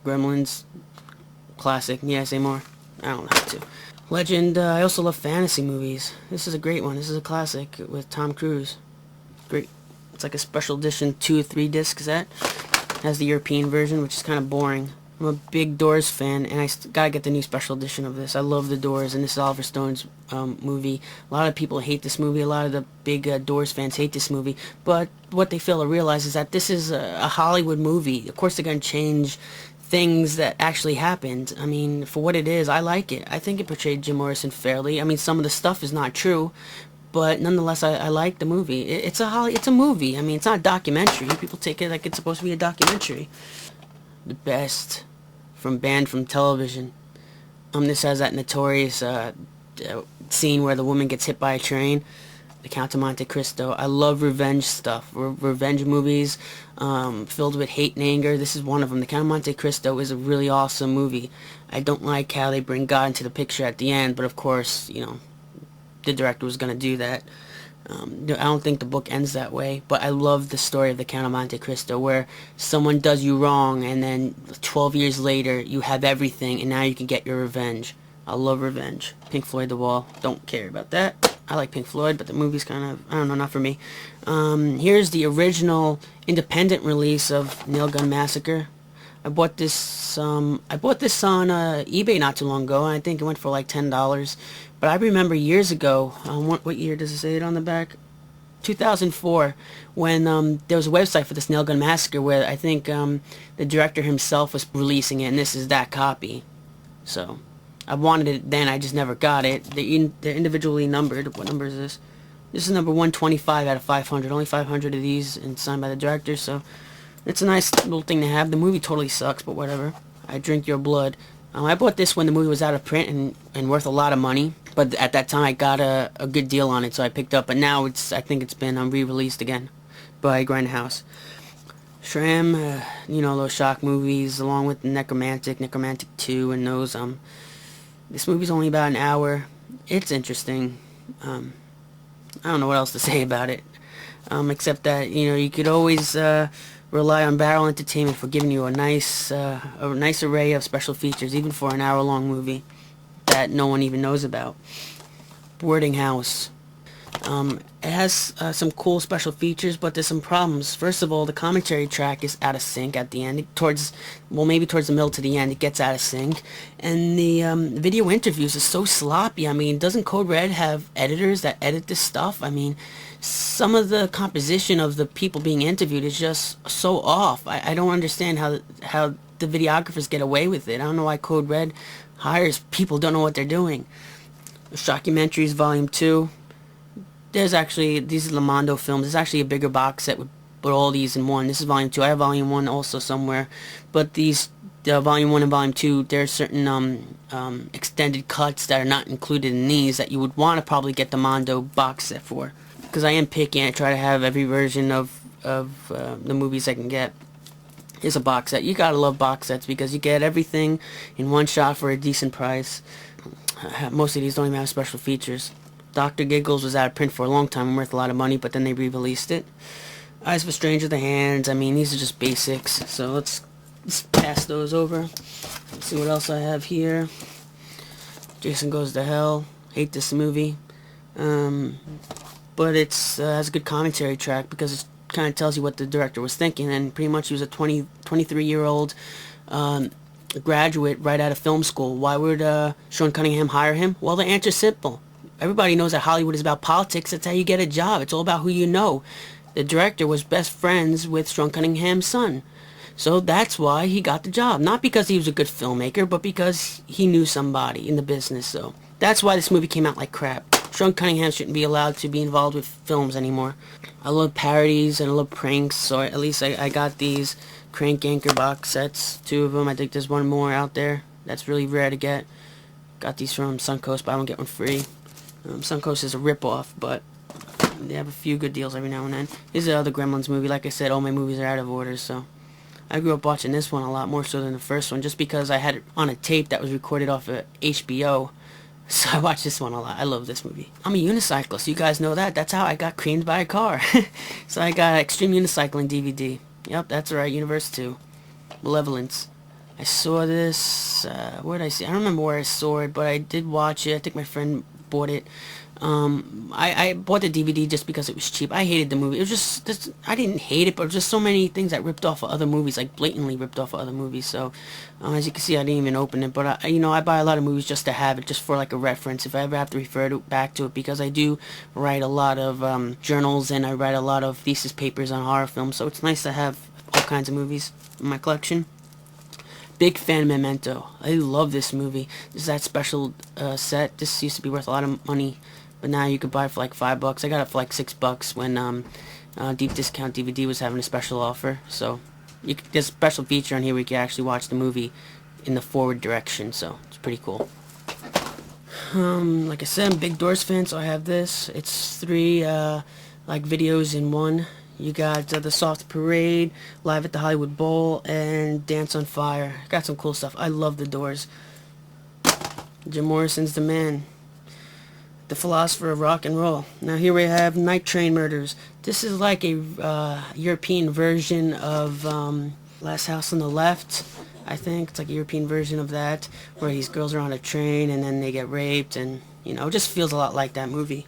Gremlins, classic. Yeah, say more. I don't have to. Legend, I also love fantasy movies. This is a great one. This is a classic with Tom Cruise. Great. It's like a special edition 2 or 3 disc set. Has the European version, which is kind of boring. I'm a big Doors fan, and I gotta get the new special edition of this. I love the Doors, and this is Oliver Stone's movie. A lot of people hate this movie. A lot of the big Doors fans hate this movie. But what they fail to realize is that this is a Hollywood movie. Of course, they're gonna change things that actually happened. I mean, for what it is, I like it. I think it portrayed Jim Morrison fairly. I mean, some of the stuff is not true, but nonetheless, I like the movie. It's a movie. I mean, it's not a documentary. People take it like it's supposed to be a documentary. The best banned from television. This has that notorious scene where the woman gets hit by a train. The Count of Monte Cristo. I love revenge stuff. Revenge movies filled with hate and anger. This is one of them. The Count of Monte Cristo is a really awesome movie. I don't like how they bring God into the picture at the end, but of course, you know, the director was going to do that. I don't think the book ends that way, but I love the story of the Count of Monte Cristo, where someone does you wrong, and then 12 years later, you have everything, and now you can get your revenge. I love revenge. Pink Floyd, The Wall. Don't care about that. I like Pink Floyd, but the movie's kind of, I don't know, not for me. Here's the original independent release of Nail Gun Massacre. I bought this on eBay not too long ago, and I think it went for like $10. But I remember years ago, what year does it say it on the back? 2004, when there was a website for this Nail Gun Massacre where I think the director himself was releasing it, and this is that copy. So, I wanted it then, I just never got it. They're individually numbered. What number is this? This is number 125 out of 500. Only 500 of these, and signed by the director, so it's a nice little thing to have. The movie totally sucks, but whatever. I drink your blood. I bought this when the movie was out of print and worth a lot of money, but at that time I got a good deal on it, so I picked up. But now I think it's been re-released again by Grindhouse. Shram, you know, those shock movies, along with Necromantic 2, and those. This movie's only about an hour. It's interesting. I don't know what else to say about it, except that, you know, you could always rely on Barrel Entertainment for giving you a nice array of special features, even for an hour-long movie that no one even knows about. Boarding House. It has some cool special features, but there's some problems. First of all, the commentary track is out of sync at the end. Maybe towards the middle to the end, it gets out of sync. And the video interviews are so sloppy. I mean, doesn't Code Red have editors that edit this stuff? I mean, some of the composition of the people being interviewed is just so off. I don't understand how the videographers get away with it. I don't know why Code Red hires people who don't know what they're doing. Shockumentaries Volume 2. These are Lamondo films. There's actually a bigger box set with all these in one. This is Volume 2. I have Volume 1 also somewhere. But these, Volume 1 and Volume 2, there's certain extended cuts that are not included in these that you would want to probably get the Mondo box set for. Because I am picky and I try to have every version of the movies I can get. Here's a box set. You gotta love box sets because you get everything in one shot for a decent price. Most of these don't even have special features. Dr. Giggles was out of print for a long time and worth a lot of money, but then they re-released it. Eyes of a Stranger with the Hands. I mean, these are just basics, so let's pass those over. Let's see what else I have here. Jason Goes to Hell. Hate this movie. But it's has a good commentary track because it kind of tells you what the director was thinking, and pretty much he was a 23-year-old graduate right out of film school. Why would Sean Cunningham hire him? Well, the answer's simple. Everybody knows that Hollywood is about politics. That's how you get a job. It's all about who you know. The director was best friends with Sean Cunningham's son. So that's why he got the job. Not because he was a good filmmaker, but because he knew somebody in the business. So that's why this movie came out like crap. Sean Cunningham shouldn't be allowed to be involved with films anymore. I love parodies and I love pranks, so at least I got these Crank Anchor box sets. 2 of them. I think there's one more out there. That's really rare to get. Got these from Suncoast, but I don't get one free. Suncoast is a ripoff, but they have a few good deals every now and then. This is the other Gremlins movie. Like I said, all my movies are out of order, so I grew up watching this one a lot more so than the first one, just because I had it on a tape that was recorded off of HBO. So I watched this one a lot. I love this movie. I'm a unicyclist. You guys know that. That's how I got creamed by a car. So I got Extreme Unicycling DVD. Yep, that's right. Universe 2. Malevolence. I saw this, where did I see it? I don't remember where I saw it, but I did watch it. I think my friend bought it. I bought the DVD just because it was cheap. I hated the movie. It was just I didn't hate it, but just so many things that ripped off of other movies, like blatantly ripped off of other movies. So, as you can see, I didn't even open it. But I buy a lot of movies just to have it, just for like a reference, if I ever have to refer back to it, because I do write a lot of journals, and I write a lot of thesis papers on horror films. So it's nice to have all kinds of movies in my collection. Big fan of Memento. I love this movie. This is that special set. This used to be worth a lot of money, but now you could buy it for like $5. I got it for like $6 when Deep Discount DVD was having a special offer. So there's a special feature on here where you can actually watch the movie in the forward direction. So it's pretty cool. Like I said, I'm a big Doors fan, so I have this. It's 3 like videos in one. You got The Soft Parade, Live at the Hollywood Bowl, and Dance on Fire. Got some cool stuff. I love the Doors. Jim Morrison's the man. The philosopher of rock and roll. Now here we have Night Train Murders. This is like a European version of Last House on the Left. I think it's like a European version of that, where these girls are on a train and then they get raped, and it just feels a lot like that movie.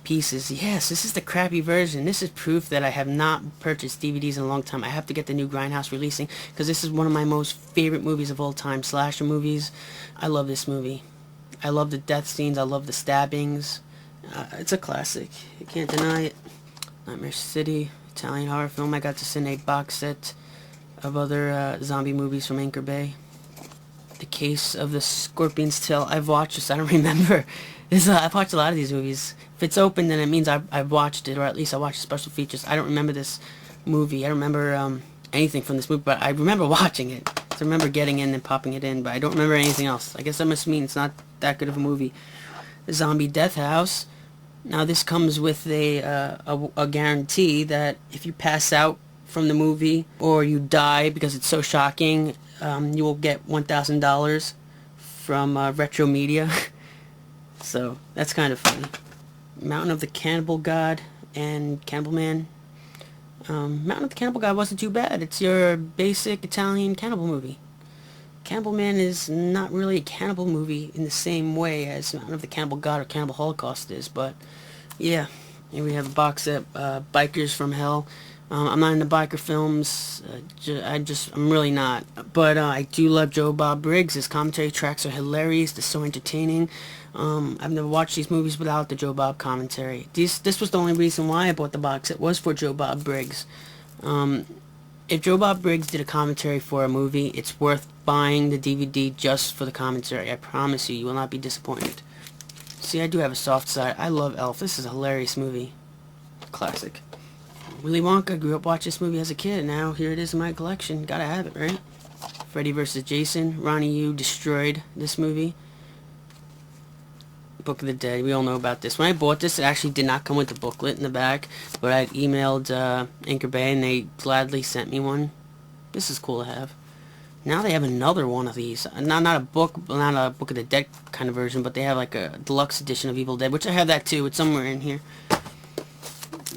Pieces. Yes, this is the crappy version. This is proof that I have not purchased DVDs in a long time. I have to get the new Grindhouse releasing, because this is one of my most favorite movies of all time. Slasher movies. I love this movie. I love the death scenes. I love the stabbings. It's a classic. You can't deny it. Nightmare City, Italian horror film. I got to send a box set of other zombie movies from Anchor Bay. The Case of the Scorpion's Tail. I've watched this. I don't remember. I've watched a lot of these movies. If it's open, then it means I've watched it, or at least I watched special features. I don't remember this movie. I don't remember anything from this movie, but I remember watching it. So I remember getting in and popping it in, but I don't remember anything else. I guess that must mean it's not that good of a movie. The Zombie Death House. Now this comes with a guarantee that if you pass out from the movie, or you die because it's so shocking, you will get $1,000 from Retro Media. So that's kind of funny. Mountain of the Cannibal God and Cannibal Man. Mountain of the Cannibal God wasn't too bad. It's your basic Italian cannibal movie. Cannibal Man is not really a cannibal movie in the same way as Mountain of the Cannibal God or Cannibal Holocaust is, but yeah. Here we have a box set, Bikers from Hell. I'm not into biker films. I'm really not. But I do love Joe Bob Briggs. His commentary tracks are hilarious. They're so entertaining. I've never watched these movies without the Joe Bob commentary. This was the only reason why I bought the box set, was for Joe Bob Briggs. If Joe Bob Briggs did a commentary for a movie, it's worth buying the DVD just for the commentary. I promise you, you will not be disappointed. See, I do have a soft side. I love Elf. This is a hilarious movie. Classic. Willy Wonka. Grew up watching this movie as a kid. Now here it is in my collection. Gotta have it, right? Freddy vs. Jason. Ronnie Yu destroyed this movie. Book of the Dead. We all know about this. When I bought this, it actually did not come with the booklet in the back, but I emailed Anchor Bay and they gladly sent me one. This is cool to have. Now they have another one of these. Not a book of the Dead kind of version, but they have like a deluxe edition of Evil Dead, which I have that too. It's somewhere in here.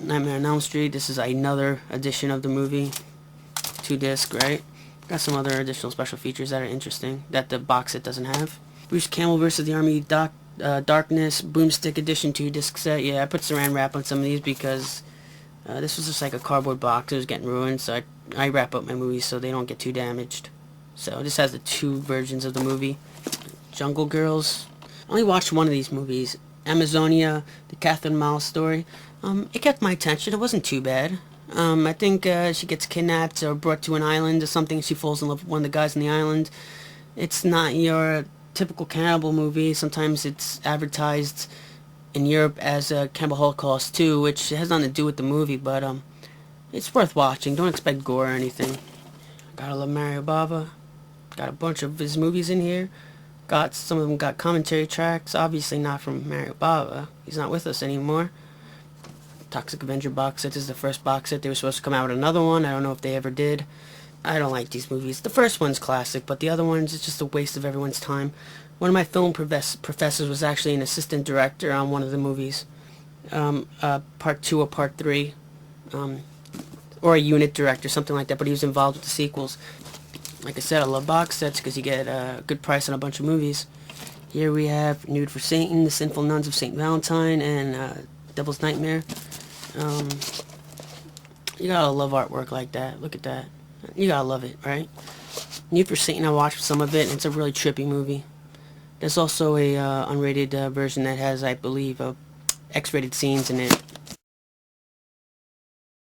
Nightmare on Elm Street. This is another edition of the movie. 2-disc, right? Got some other additional special features that are interesting that the box set doesn't have. Bruce Campbell versus the Army Darkness Boomstick Edition 2-disc set. Yeah, I put saran wrap on some of these because this was just like a cardboard box. It was getting ruined, so I wrap up my movies so they don't get too damaged. So this has the 2 versions of the movie. Jungle Girls. I only watched one of these movies. Amazonia, the Catherine Miles story. It kept my attention. It wasn't too bad. I think she gets kidnapped or brought to an island or something. She falls in love with one of the guys on the island. It's not your typical cannibal movie. Sometimes it's advertised in Europe as a Cannibal Holocaust 2, which has nothing to do with the movie, but it's worth watching. Don't expect gore or anything. Gotta love Mario Bava. Got a bunch of his movies in here. Some of them got commentary tracks. Obviously not from Mario Bava. He's not with us anymore. Toxic Avenger box set. This is the first box set. They were supposed to come out with another one. I don't know if they ever did. I don't like these movies. The first one's classic, but the other ones, it's just a waste of everyone's time. One of my film professors was actually an assistant director on one of the movies. Part 2 or Part 3. Or a unit director, something like that, but he was involved with the sequels. Like I said, I love box sets because you get a good price on a bunch of movies. Here we have Nude for Satan, The Sinful Nuns of St. Valentine, and Devil's Nightmare. You gotta love artwork like that. Look at that. You gotta love it, right? Nude for Satan, I watched some of it, and it's a really trippy movie. There's also a unrated version that has, I believe, X-rated scenes in it.